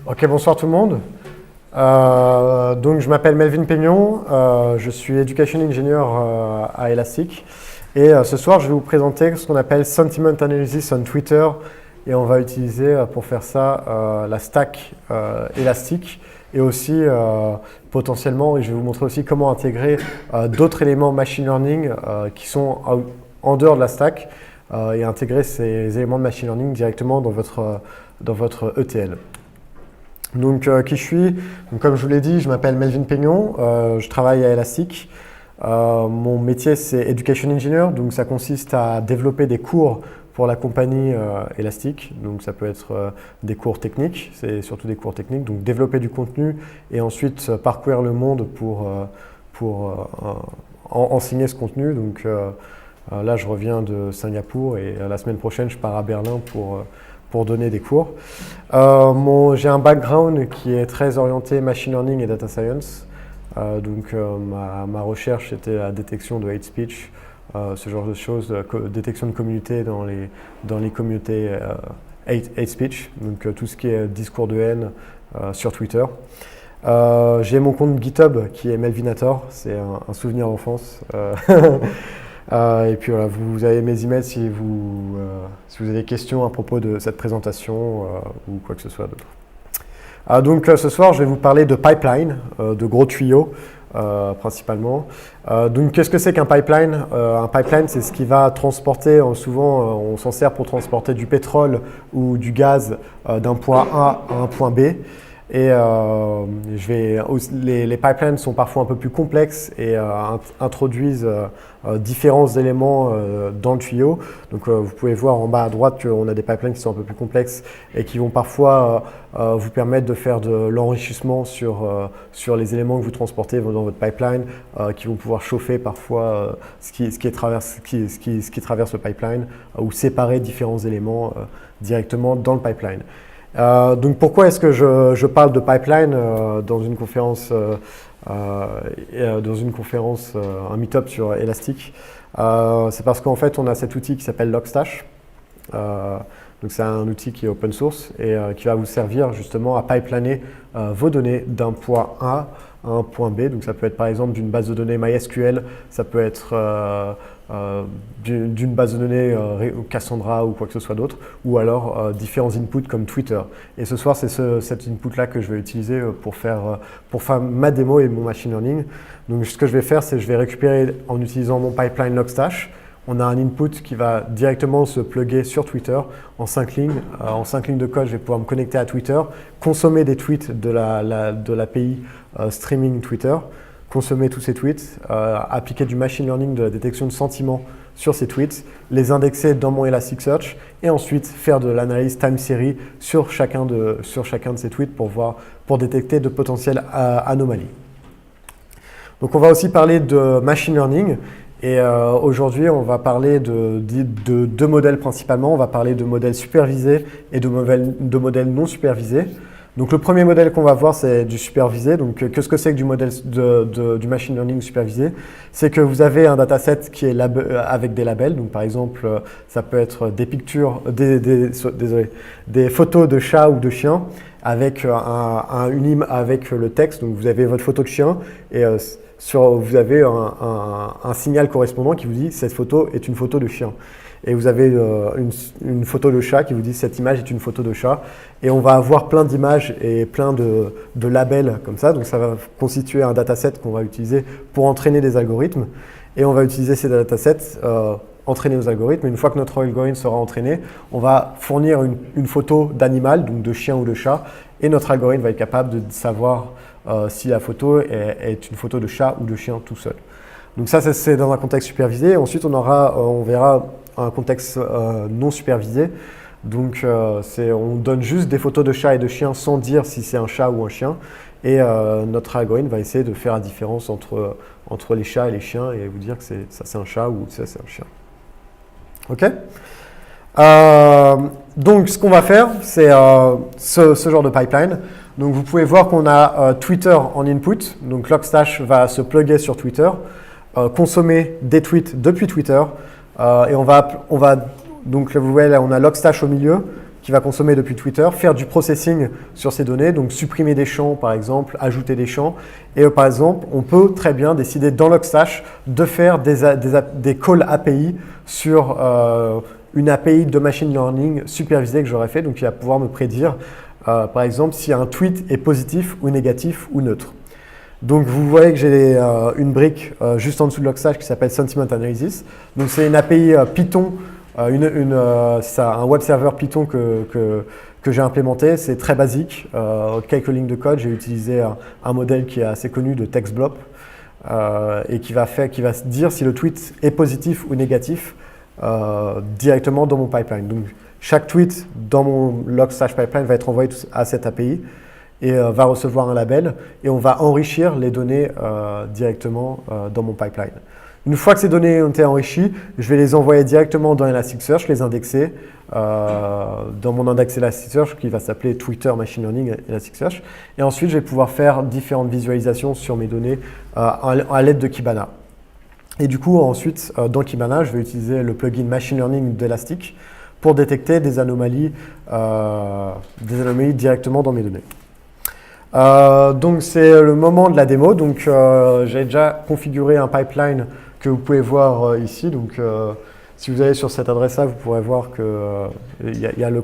Ok, bonsoir tout le monde. Donc je m'appelle Melvin Peignon, je suis Education Engineer à Elastic. Et ce soir, je vais vous présenter ce qu'on appelle Sentiment Analysis on Twitter. Et on va utiliser pour faire ça la stack Elastic. Et aussi, potentiellement, je vais vous montrer aussi comment intégrer d'autres éléments machine learning qui sont en dehors de la stack et intégrer ces éléments de machine learning directement dans votre ETL. Donc, qui je suis? Donc, comme je vous l'ai dit, je m'appelle Melvin Peignon, je travaille à Elastic. Mon métier, c'est Education Engineer, donc ça consiste à développer des cours pour la compagnie Elastic. Donc, ça peut être des cours techniques, c'est surtout des cours techniques, donc développer du contenu et ensuite parcourir le monde pour enseigner ce contenu. Donc, là, je reviens de Singapour et la semaine prochaine, je pars à Berlin pour donner des cours. J'ai un background qui est très orienté machine learning et data science. Donc ma recherche était la détection de hate speech, ce genre de choses, détection de communauté dans les communautés hate speech, donc tout ce qui est discours de haine sur Twitter. J'ai mon compte GitHub qui est Melvinator, c'est un souvenir d'enfance. Et puis voilà, vous avez mes emails si vous avez des questions à propos de cette présentation ou quoi que ce soit d'autre. Donc ce soir, je vais vous parler de pipeline, de gros tuyaux principalement. Donc qu'est-ce que c'est qu'un pipeline? Un pipeline, c'est ce qui va transporter, souvent on s'en sert pour transporter du pétrole ou du gaz d'un point A à un point B. Et les pipelines sont parfois un peu plus complexes et introduisent différents éléments dans le tuyau. Donc vous pouvez voir en bas à droite qu'on a des pipelines qui sont un peu plus complexes et qui vont parfois vous permettre de faire de l'enrichissement sur les éléments que vous transportez dans votre pipeline, qui vont pouvoir chauffer parfois ce qui traverse le pipeline ou séparer différents éléments directement dans le pipeline. Donc pourquoi est-ce que je parle de pipeline dans une conférence, un meet-up sur Elastic? C'est parce qu'en fait on a cet outil qui s'appelle Logstash. Donc c'est un outil qui est open source et qui va vous servir justement à pipeliner vos données d'un point A à un point B. Donc ça peut être par exemple d'une base de données MySQL, ça peut être d'une base de données Cassandra ou quoi que ce soit d'autre, ou alors différents inputs comme Twitter. Et ce soir, c'est cet input-là que je vais utiliser pour faire ma démo et mon machine learning. Donc ce que je vais faire, c'est que je vais récupérer en utilisant mon pipeline Logstash. On a un input qui va directement se plugger sur Twitter en 5 lignes. En 5 lignes de code, je vais pouvoir me connecter à Twitter, consommer des tweets de l'API streaming Twitter, consommer tous ces tweets, appliquer du machine learning, de la détection de sentiments sur ces tweets, les indexer dans mon Elasticsearch et ensuite faire de l'analyse time series sur chacun de ces tweets pour détecter de potentielles anomalies. Donc on va aussi parler de machine learning. Et aujourd'hui, on va parler de deux modèles principalement. On va parler de modèles supervisés et de modèles non supervisés. Donc le premier modèle qu'on va voir, c'est du supervisé. Donc qu'est-ce que c'est que du modèle du machine learning supervisé? C'est que vous avez un dataset qui est avec des labels. Donc par exemple, ça peut être des pictures, des photos de chats ou de chiens avec avec le texte. Donc vous avez votre photo de chien et vous avez un signal correspondant qui vous dit cette photo est une photo de chien. Et vous avez une photo de chat qui vous dit cette image est une photo de chat. Et on va avoir plein d'images et plein de labels comme ça. Donc ça va constituer un dataset qu'on va utiliser pour entraîner des algorithmes. Et on va utiliser ces datasets, entraîner nos algorithmes. Et une fois que notre algorithme sera entraîné, on va fournir une photo d'animal, donc de chien ou de chat. Et notre algorithme va être capable de savoir si la photo est une photo de chat ou de chien tout seul. Donc ça, c'est dans un contexte supervisé. Ensuite, on verra un contexte non supervisé. Donc on donne juste des photos de chats et de chiens sans dire si c'est un chat ou un chien. Et notre algorithme va essayer de faire la différence entre les chats et les chiens et vous dire que ça c'est un chat ou ça c'est un chien. Ok? Donc ce qu'on va faire, c'est ce genre de pipeline. Donc vous pouvez voir qu'on a Twitter en input. Donc Logstash va se plugger sur Twitter, consommer des tweets depuis Twitter. Et on va donc vous voyez là, on a Logstash au milieu qui va consommer depuis Twitter, faire du processing sur ces données, donc supprimer des champs par exemple, ajouter des champs. Et par exemple, on peut très bien décider dans Logstash de faire des calls API sur une API de machine learning supervisée que j'aurais fait, donc il va pouvoir me prédire par exemple si un tweet est positif ou négatif ou neutre. Donc vous voyez que j'ai une brique juste en dessous de Logstash qui s'appelle Sentiment Analysis. Donc c'est une API Python, c'est un web server Python que j'ai implémenté. C'est très basique, quelques lignes de code. J'ai utilisé un modèle qui est assez connu de TextBlob et qui va dire si le tweet est positif ou négatif directement dans mon pipeline. Donc chaque tweet dans mon Logstash pipeline va être envoyé à cette API et va recevoir un label et on va enrichir les données directement dans mon pipeline. Une fois que ces données ont été enrichies, je vais les envoyer directement dans Elasticsearch, les indexer dans mon index Elasticsearch qui va s'appeler Twitter Machine Learning Elasticsearch. Et ensuite, je vais pouvoir faire différentes visualisations sur mes données à l'aide de Kibana. Et du coup, ensuite, dans Kibana, je vais utiliser le plugin Machine Learning d'Elastic pour détecter des anomalies directement dans mes données. Donc c'est le moment de la démo. Donc j'ai déjà configuré un pipeline que vous pouvez voir ici. Donc si vous allez sur cette adresse-là, vous pourrez voir que y a le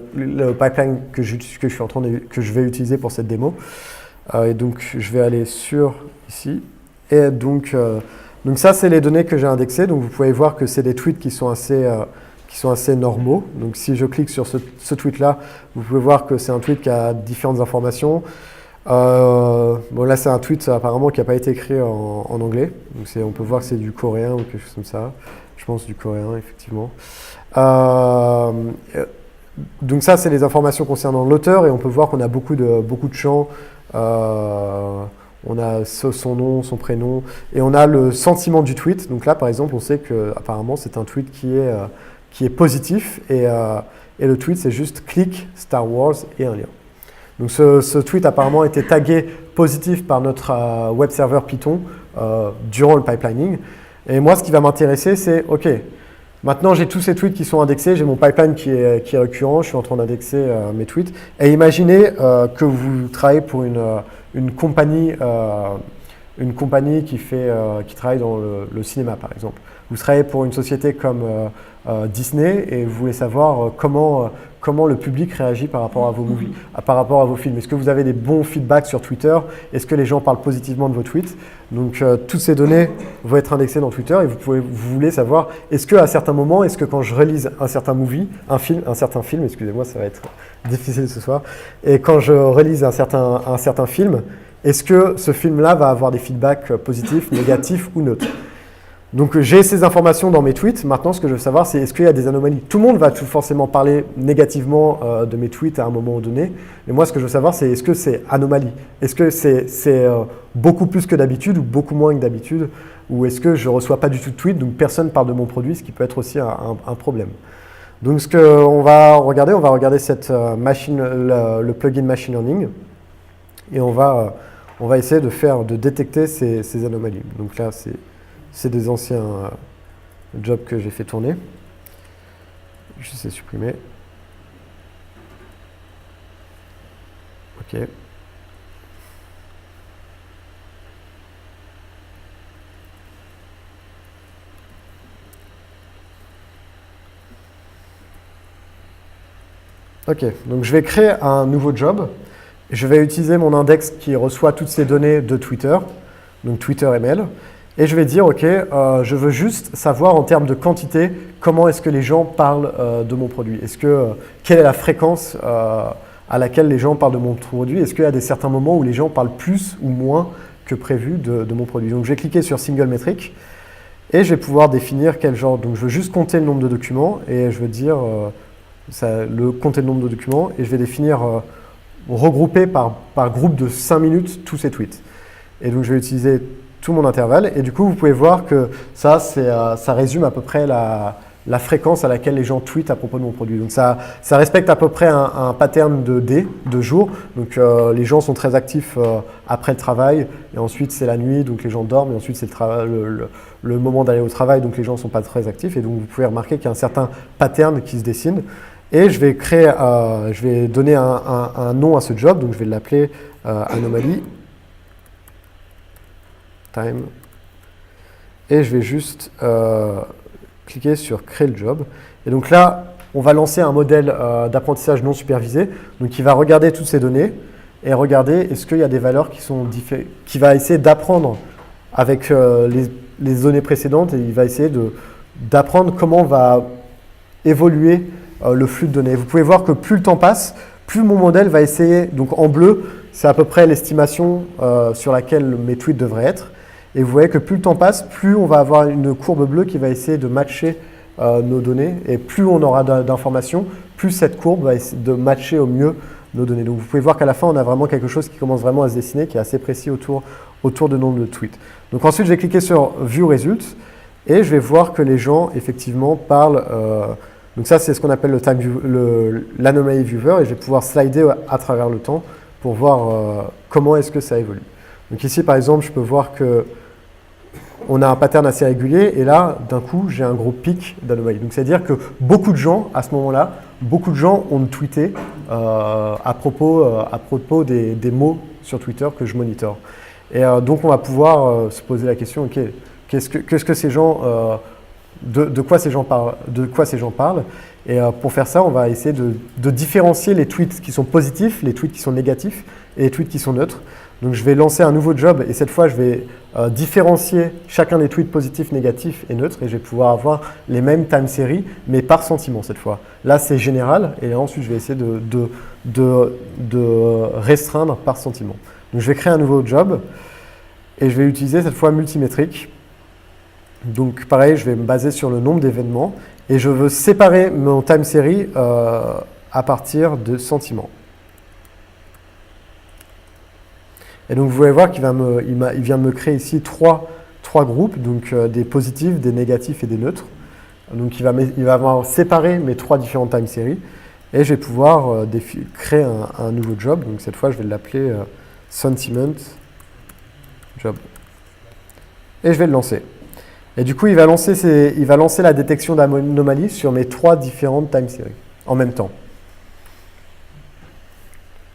pipeline que je vais utiliser pour cette démo. Et donc je vais aller sur ici. Et donc ça c'est les données que j'ai indexées. Donc vous pouvez voir que c'est des tweets qui sont assez normaux. Donc si je clique sur ce tweet-là, vous pouvez voir que c'est un tweet qui a différentes informations. Bon là c'est un tweet apparemment qui n'a pas été écrit en anglais, donc on peut voir que c'est du coréen ou quelque chose comme ça, je pense du coréen effectivement. Donc ça c'est les informations concernant l'auteur et on peut voir qu'on a beaucoup de champs, on a son nom, son prénom et on a le sentiment du tweet. Donc là par exemple on sait que apparemment c'est un tweet qui est positif et le tweet c'est juste click Star Wars et un lien. Donc ce tweet apparemment a été tagué positif par notre web server Python durant le pipelining. Et moi, ce qui va m'intéresser, c'est OK, maintenant j'ai tous ces tweets qui sont indexés, j'ai mon pipeline qui est récurrent, je suis en train d'indexer mes tweets. Et imaginez que vous travaillez pour une compagnie qui travaille dans le cinéma, par exemple. Vous travaillez pour une société comme Disney et vous voulez savoir comment le public réagit par rapport à vos movies, par rapport à vos films. Est-ce que vous avez des bons feedbacks sur Twitter? Est-ce que les gens parlent positivement de vos tweets? Donc toutes ces données vont être indexées dans Twitter et vous voulez savoir est-ce qu'à certains moments, est-ce que quand je relise un certain film, excusez-moi, ça va être difficile ce soir, et quand je relise un certain film, est-ce que ce film-là va avoir des feedbacks positifs, négatifs ou neutres? Donc j'ai ces informations dans mes tweets. Maintenant, ce que je veux savoir, c'est est-ce qu'il y a des anomalies? Tout le monde va tout forcément parler négativement de mes tweets à un moment donné. Mais moi, ce que je veux savoir, c'est est-ce que c'est anomalie? Est-ce que c'est beaucoup plus que d'habitude ou beaucoup moins que d'habitude? Ou est-ce que je ne reçois pas du tout de tweets, donc personne ne parle de mon produit, ce qui peut être aussi un problème. Donc ce qu'on va regarder, le plugin Machine Learning. Et on va essayer de détecter ces anomalies. Donc là, c'est des anciens jobs que j'ai fait tourner. Je sais supprimer. OK. OK, donc je vais créer un nouveau job. Je vais utiliser mon index qui reçoit toutes ces données de Twitter, donc Twitter ML. Et je vais dire, OK, je veux juste savoir en termes de quantité, comment est-ce que les gens parlent de mon produit. Quelle est la fréquence à laquelle les gens parlent de mon produit? Est-ce qu'il y a certains moments où les gens parlent plus ou moins que prévu de mon produit? Donc je vais cliquer sur Single Metric et je vais pouvoir définir quel genre. Donc je veux juste compter le nombre de documents et je veux dire compter le nombre de documents et je vais définir regrouper par groupe de 5 minutes tous ces tweets. Et donc je vais utiliser tout mon intervalle et du coup vous pouvez voir que ça résume à peu près la fréquence à laquelle les gens tweetent à propos de mon produit. Donc ça respecte à peu près un pattern de jours. Donc les gens sont très actifs après le travail et ensuite c'est la nuit, donc les gens dorment et ensuite c'est le moment d'aller au travail, donc les gens ne sont pas très actifs et donc vous pouvez remarquer qu'il y a un certain pattern qui se dessine. Et je vais donner un nom à ce job, donc je vais l'appeler anomalie time. Et je vais juste cliquer sur créer le job. Et donc là, on va lancer un modèle d'apprentissage non supervisé, donc qui va regarder toutes ces données et regarder est-ce qu'il y a des valeurs qui va essayer d'apprendre avec les données précédentes, et il va essayer d'apprendre comment va évoluer le flux de données. Vous pouvez voir que plus le temps passe, plus mon modèle va essayer, donc en bleu, c'est à peu près l'estimation sur laquelle mes tweets devraient être. Et vous voyez que plus le temps passe, plus on va avoir une courbe bleue qui va essayer de matcher nos données. Et plus on aura d'informations, plus cette courbe va essayer de matcher au mieux nos données. Donc vous pouvez voir qu'à la fin, on a vraiment quelque chose qui commence vraiment à se dessiner, qui est assez précis autour de nombre de tweets. Donc ensuite, je vais cliquer sur View Results et je vais voir que les gens, effectivement, parlent. Donc ça, c'est ce qu'on appelle l'anomaly viewer, et je vais pouvoir slider à travers le temps pour voir comment est-ce que ça évolue. Donc ici, par exemple, je peux voir que on a un pattern assez régulier, et là, d'un coup, j'ai un gros pic d'anomalies. Donc c'est-à-dire que beaucoup de gens, à ce moment-là, ont tweeté à propos des mots sur Twitter que je monitore. Et donc on va pouvoir se poser la question, ok, qu'est-ce que ces gens, de quoi ces gens parlent. Et pour faire ça, on va essayer de différencier les tweets qui sont positifs, les tweets qui sont négatifs et les tweets qui sont neutres. Donc je vais lancer un nouveau job, et cette fois je vais différencier chacun des tweets positifs, négatifs et neutres, et je vais pouvoir avoir les mêmes time series, mais par sentiment cette fois. Là c'est général, et là, ensuite je vais essayer de restreindre par sentiment. Donc je vais créer un nouveau job, et je vais utiliser cette fois multimétrique. Donc pareil, je vais me baser sur le nombre d'événements, et je veux séparer mon time series à partir de sentiments. Et donc vous pouvez voir qu'il vient de me créer ici trois groupes, donc des positifs, des négatifs et des neutres. Donc il va avoir séparé mes trois différentes time series, et je vais pouvoir créer un nouveau job. Donc cette fois, je vais l'appeler sentiment job. Et je vais le lancer. Et du coup, il va lancer la détection d'anomalies sur mes trois différentes time series en même temps.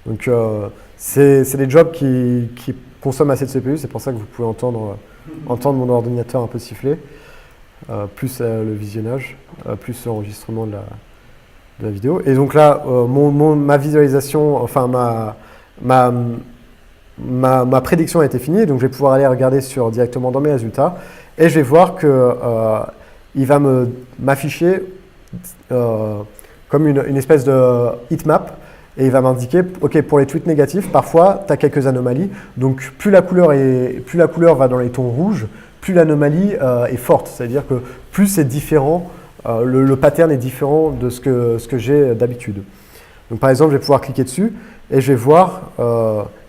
Donc c'est des jobs qui consomment assez de CPU, c'est pour ça que vous pouvez entendre mon ordinateur un peu siffler, plus le visionnage, plus l'enregistrement de la vidéo. Et donc là, ma visualisation, enfin ma prédiction a été finie, donc je vais pouvoir aller regarder directement dans mes résultats, et je vais voir qu'il va m'afficher comme une espèce de heatmap. Et il va m'indiquer, ok, pour les tweets négatifs, parfois, tu as quelques anomalies. Donc, plus la couleur va dans les tons rouges, plus l'anomalie est forte. C'est-à-dire que plus c'est différent, le pattern est différent de ce que j'ai d'habitude. Donc, par exemple, je vais pouvoir cliquer dessus et je vais voir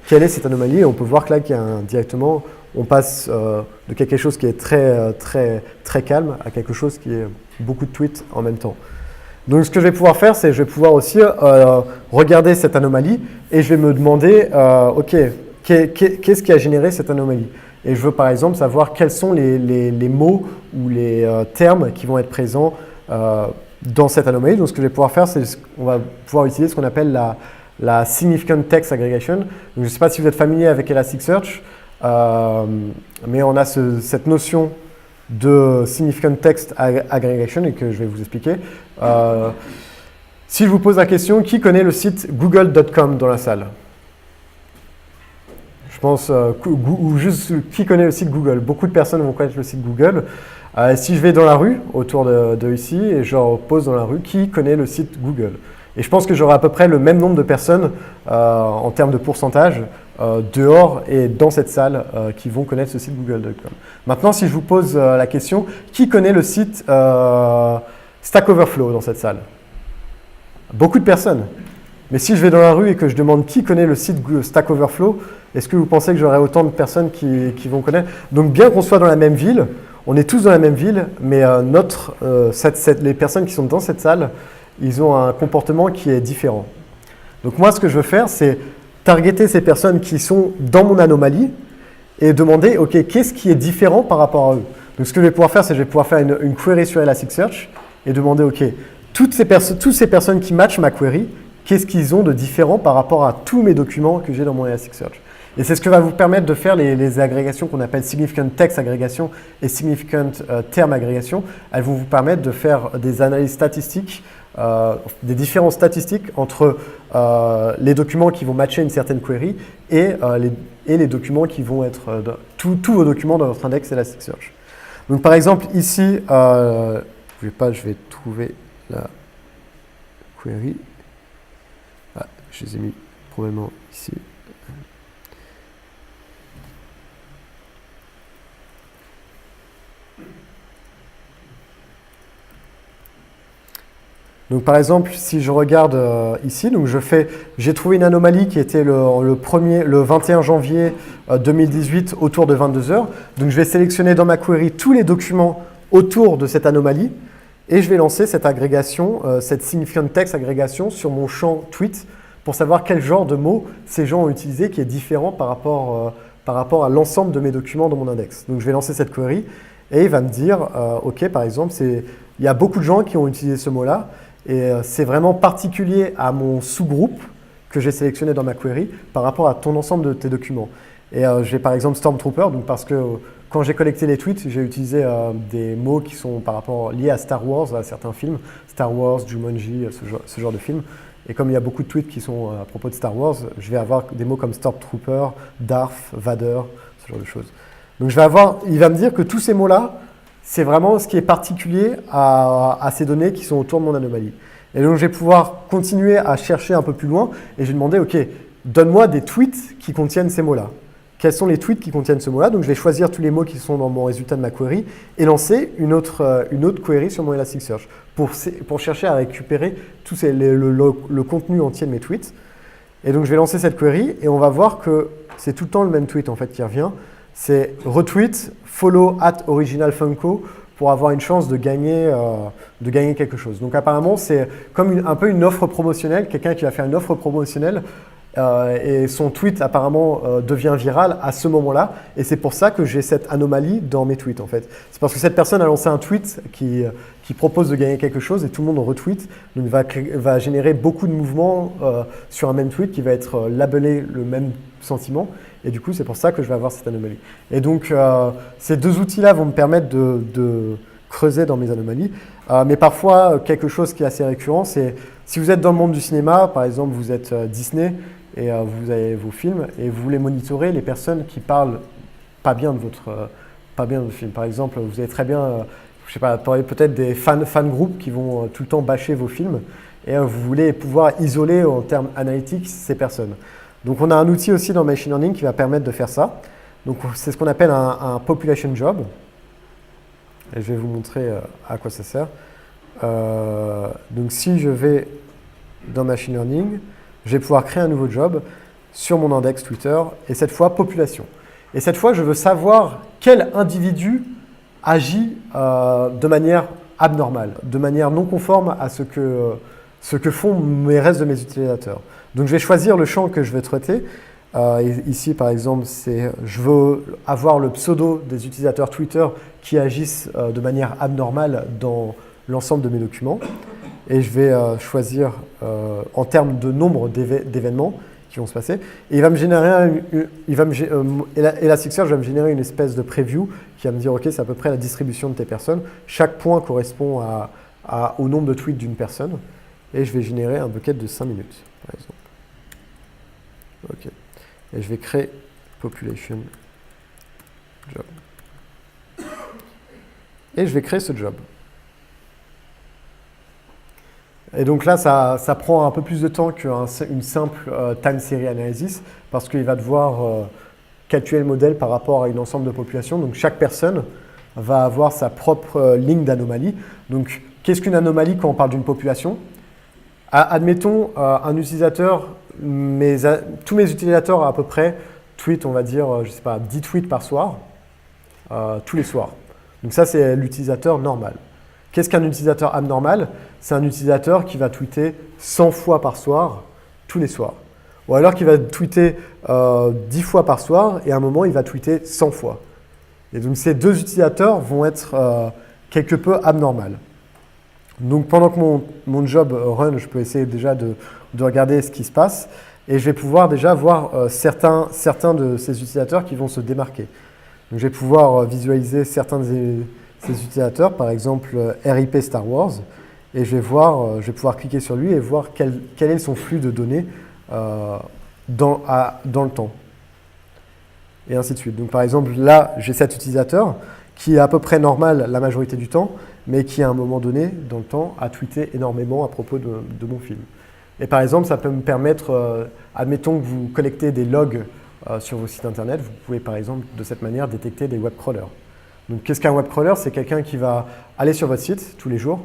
quelle est cette anomalie. Et on peut voir que là, directement, on passe de quelque chose qui est très, très, très calme à quelque chose qui est beaucoup de tweets en même temps. Donc ce que je vais pouvoir faire, c'est que je vais pouvoir aussi regarder cette anomalie, et je vais me demander, ok, qu'est-ce qui a généré cette anomalie? Et je veux par exemple savoir quels sont les mots ou les termes qui vont être présents dans cette anomalie. Donc ce que je vais pouvoir faire, c'est qu'on va pouvoir utiliser ce qu'on appelle la Significant Text Aggregation. Donc, je ne sais pas si vous êtes familier avec Elasticsearch, mais on a cette notion de Significant Text Aggregation, et que je vais vous expliquer. Si je vous pose la question, qui connaît le site google.com dans la salle? Je pense, ou juste qui connaît le site Google? Beaucoup de personnes vont connaître le site Google. Si je vais dans la rue, autour de ici, et je pose dans la rue, qui connaît le site Google? Et je pense que j'aurai à peu près le même nombre de personnes en termes de pourcentage dehors et dans cette salle qui vont connaître ce site google.com. Maintenant, si je vous pose la question, qui connaît le site Stack Overflow dans cette salle? Beaucoup de personnes. Mais si je vais dans la rue et que je demande qui connaît le site Stack Overflow, est-ce que vous pensez que j'aurai autant de personnes qui vont connaître? Donc bien qu'on soit dans la même ville, on est tous dans la même ville, mais les personnes qui sont dans cette salle, ils ont un comportement qui est différent. Donc moi, ce que je veux faire, c'est targeter ces personnes qui sont dans mon anomalie et demander, ok, qu'est-ce qui est différent par rapport à eux? Donc ce que je vais pouvoir faire, c'est que je vais pouvoir faire une query sur Elasticsearch et demander, ok, toutes ces personnes qui matchent ma query, qu'est-ce qu'ils ont de différent par rapport à tous mes documents que j'ai dans mon Elasticsearch. Et c'est ce que va vous permettre de faire les agrégations qu'on appelle Significant Text Aggregation et Significant Term Aggregation. Elles vont vous permettre de faire des analyses statistiques, des différences statistiques entre les documents qui vont matcher une certaine query et les documents qui vont être tous vos documents dans votre index Elasticsearch. Donc par exemple ici, je vais trouver la query. Ah, je les ai mis probablement ici. Donc par exemple, si je regarde ici, donc j'ai trouvé une anomalie qui était le 21 janvier 2018 autour de 22 heures. Donc je vais sélectionner dans ma query tous les documents autour de cette anomalie et je vais lancer cette agrégation, cette significant text agrégation sur mon champ tweet pour savoir quel genre de mots ces gens ont utilisé qui est différent par rapport à l'ensemble de mes documents dans mon index. Donc je vais lancer cette query et il va me dire, OK, par exemple, il y a beaucoup de gens qui ont utilisé ce mot-là. Et c'est vraiment particulier à mon sous-groupe que j'ai sélectionné dans ma query par rapport à ton ensemble de tes documents. Et j'ai par exemple Stormtrooper, donc parce que quand j'ai collecté les tweets, j'ai utilisé des mots qui sont liés à Star Wars, à certains films, Star Wars, Jumanji, ce genre de films. Et comme il y a beaucoup de tweets qui sont à propos de Star Wars, je vais avoir des mots comme Stormtrooper, Darth, Vader, ce genre de choses. Donc il va me dire que tous ces mots-là, c'est vraiment ce qui est particulier à ces données qui sont autour de mon anomalie. Et donc, je vais pouvoir continuer à chercher un peu plus loin et je vais demander, OK, donne-moi des tweets qui contiennent ces mots-là. Quels sont les tweets qui contiennent ce mot-là? Donc, je vais choisir tous les mots qui sont dans mon résultat de ma query et lancer une autre query sur mon Elasticsearch pour chercher à récupérer le contenu entier de mes tweets. Et donc, je vais lancer cette query et on va voir que c'est tout le temps le même tweet en fait qui revient. C'est retweet, follow @originalfunko pour avoir une chance de gagner quelque chose. Donc apparemment, c'est comme un peu une offre promotionnelle, quelqu'un qui va faire une offre promotionnelle et son tweet apparemment devient viral à ce moment-là. Et c'est pour ça que j'ai cette anomalie dans mes tweets en fait. C'est parce que cette personne a lancé un tweet qui propose de gagner quelque chose et tout le monde retweet. Donc va générer beaucoup de mouvements sur un même tweet qui va être labellé le même sentiment. Et du coup, c'est pour ça que je vais avoir cette anomalie. Et donc, ces deux outils-là vont me permettre de creuser dans mes anomalies. Mais parfois, quelque chose qui est assez récurrent, c'est si vous êtes dans le monde du cinéma, par exemple, vous êtes Disney et vous avez vos films et vous voulez monitorer les personnes qui parlent pas bien de votre film. Par exemple, vous avez très bien, je sais pas, peut-être des fan groupes qui vont tout le temps bâcher vos films et vous voulez pouvoir isoler en termes analytiques ces personnes. Donc, on a un outil aussi dans Machine Learning qui va permettre de faire ça. Donc, c'est ce qu'on appelle un population job. Et je vais vous montrer à quoi ça sert. Donc, si je vais dans Machine Learning, je vais pouvoir créer un nouveau job sur mon index Twitter, et cette fois, population. Et cette fois, je veux savoir quel individu agit de manière abnormale, de manière non conforme à ce que font les restes de mes utilisateurs. Donc, je vais choisir le champ que je veux traiter. Ici, par exemple, je veux avoir le pseudo des utilisateurs Twitter qui agissent de manière abnormale dans l'ensemble de mes documents. Et je vais choisir en termes de nombre d'événements qui vont se passer. Et il va me générer Elasticsearch va me générer une espèce de preview qui va me dire, OK, c'est à peu près la distribution de tes personnes. Chaque point correspond au nombre de tweets d'une personne. Et je vais générer un bucket de 5 minutes, par exemple. OK. Et je vais créer population job. Et je vais créer ce job. Et donc là, ça prend un peu plus de temps qu'une simple time series analysis parce qu'il va devoir calculer le modèle par rapport à un ensemble de populations. Donc chaque personne va avoir sa propre ligne d'anomalie. Donc qu'est-ce qu'une anomalie quand on parle d'une population? Admettons un utilisateur, tous mes utilisateurs à peu près tweetent, on va dire, je sais pas, 10 tweets par soir, tous les soirs. Donc ça, c'est l'utilisateur normal. Qu'est-ce qu'un utilisateur abnormal? C'est un utilisateur qui va tweeter 100 fois par soir, tous les soirs. Ou alors qui va tweeter 10 fois par soir et à un moment, il va tweeter 100 fois. Et donc, ces deux utilisateurs vont être quelque peu abnormales. Donc pendant que mon job run, je peux essayer déjà de regarder ce qui se passe et je vais pouvoir déjà voir certains de ces utilisateurs qui vont se démarquer. Donc je vais pouvoir visualiser certains de ces utilisateurs, par exemple RIP Star Wars, et je vais pouvoir cliquer sur lui et voir quel est son flux de données dans le temps. Et ainsi de suite. Donc par exemple, là, j'ai cet utilisateur qui est à peu près normal la majorité du temps, mais qui à un moment donné, dans le temps, a tweeté énormément à propos de mon film. Et par exemple, ça peut me permettre, admettons que vous collectez des logs sur vos sites internet, vous pouvez par exemple de cette manière détecter des web crawlers. Donc qu'est-ce qu'un web crawler? C'est quelqu'un qui va aller sur votre site tous les jours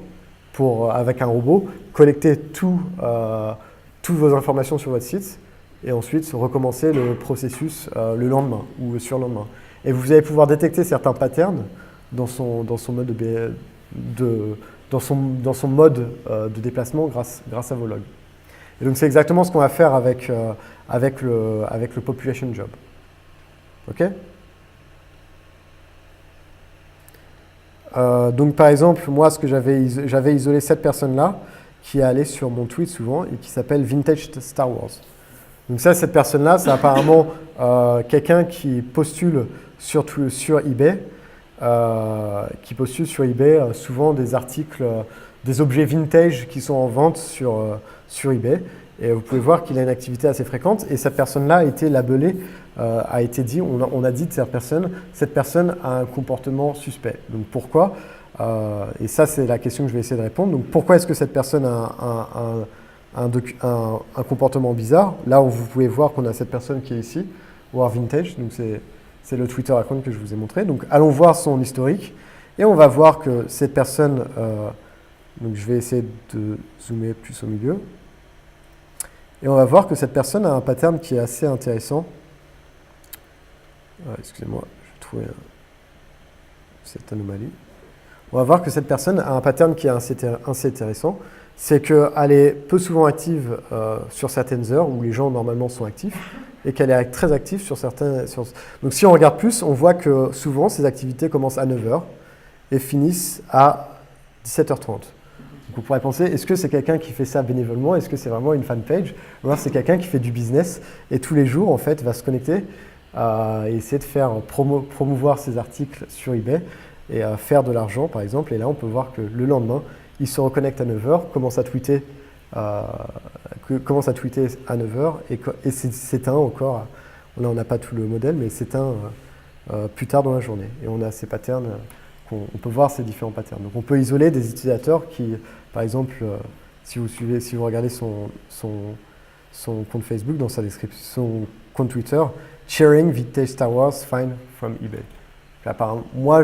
avec un robot, collecter toutes vos informations sur votre site et ensuite recommencer le processus le lendemain ou le surlendemain. Et vous allez pouvoir détecter certains patterns dans son mode de déplacement grâce à vos logs. Et donc c'est exactement ce qu'on va faire avec le population job. OK? Donc par exemple, moi ce que j'avais isolé cette personne-là qui est allée sur mon tweet souvent et qui s'appelle Vintage Star Wars. Donc ça, cette personne-là, c'est apparemment quelqu'un qui postule sur eBay, souvent des articles, des objets vintage qui sont en vente sur eBay. Et vous pouvez voir qu'il a une activité assez fréquente. Et cette personne-là a été labellée, on a dit de cette personne a un comportement suspect. Donc pourquoi? Et ça, c'est la question que je vais essayer de répondre. Donc pourquoi est-ce que cette personne a un comportement bizarre? Là, vous pouvez voir qu'on a cette personne qui est ici, War Vintage. Donc c'est le Twitter account que je vous ai montré. Donc allons voir son historique. Et on va voir que cette personne, donc je vais essayer de zoomer plus au milieu. Et on va voir que cette personne a un pattern qui est assez intéressant. Excusez-moi, je vais trouver cette anomalie. On va voir que cette personne a un pattern qui est assez intéressant. C'est qu'elle est peu souvent active sur certaines heures où les gens normalement sont actifs et qu'elle est très active sur certains... Donc si on regarde plus, on voit que souvent ces activités commencent à 9h et finissent à 17h30. Donc on pourrait penser, est-ce que c'est quelqu'un qui fait ça bénévolement? Est-ce que c'est vraiment une fanpage? Ou alors c'est quelqu'un qui fait du business et tous les jours en fait va se connecter et essayer de faire promouvoir ses articles sur eBay et faire de l'argent par exemple. Et là on peut voir que le lendemain, il se reconnecte à 9h, commence à tweeter à 9h et s'éteint encore. Là on n'a pas tout le modèle, mais s'éteint plus tard dans la journée. Et on a ces patterns. On peut voir ces différents patterns. Donc on peut isoler des utilisateurs qui, par exemple, si vous regardez son compte Facebook, dans sa description, son compte Twitter, sharing Vintage Star Wars find from eBay. Apparemment, moi,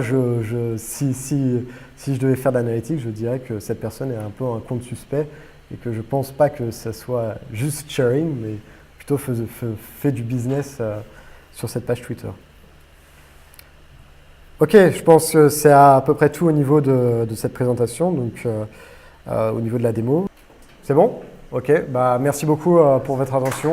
si je devais faire d'analytique, je dirais que cette personne est un peu un compte suspect et que je ne pense pas que ça soit juste sharing, mais plutôt fait du business sur cette page Twitter. Ok, je pense que c'est à peu près tout au niveau de cette présentation, donc au niveau de la démo. C'est bon? Ok, bah merci beaucoup pour votre attention.